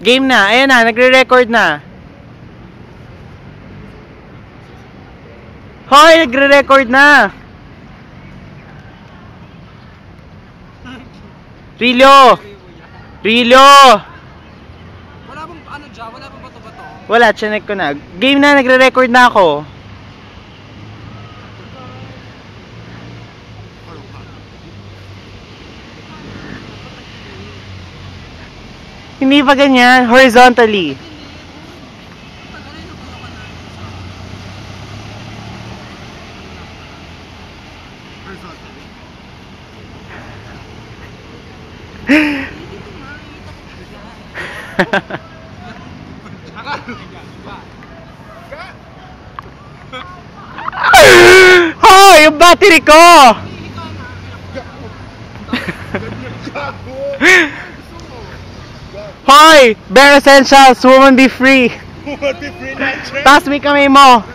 Game na. Ayan na, nagre-record na. Hoy, nagre-record na. Rilyo! Rilyo! Wala bang ano dyan? Wala bang bato-bato? Wala, chinek ko na. Game na, nagre-record na ako. Hindi pa ganyan, horizontally. Hoy, yung battery ko! Hoy! Bare essentials, woman be free. Woman be free, legend. Taas mo yung kamay mo.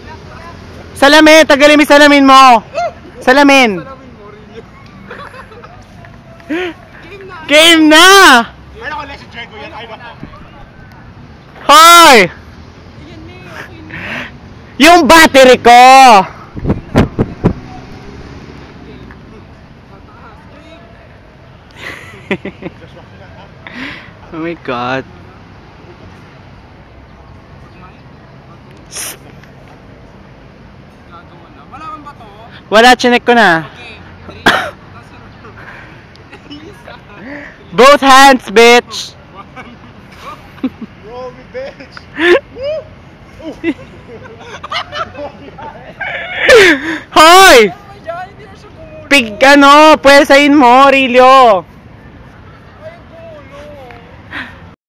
Salamin, tagalin mo yung salamin mo. Salamin. Game na! Ano ko lang si Drago yan? Ay, baka. Hoy! Yung battery ko! Oh my God. Wala bang bato? Wala, chinek ko na. Both hands, bitch! Roll me, bitch. Hoy! Pig ano, pwesahin mo, Rilyo.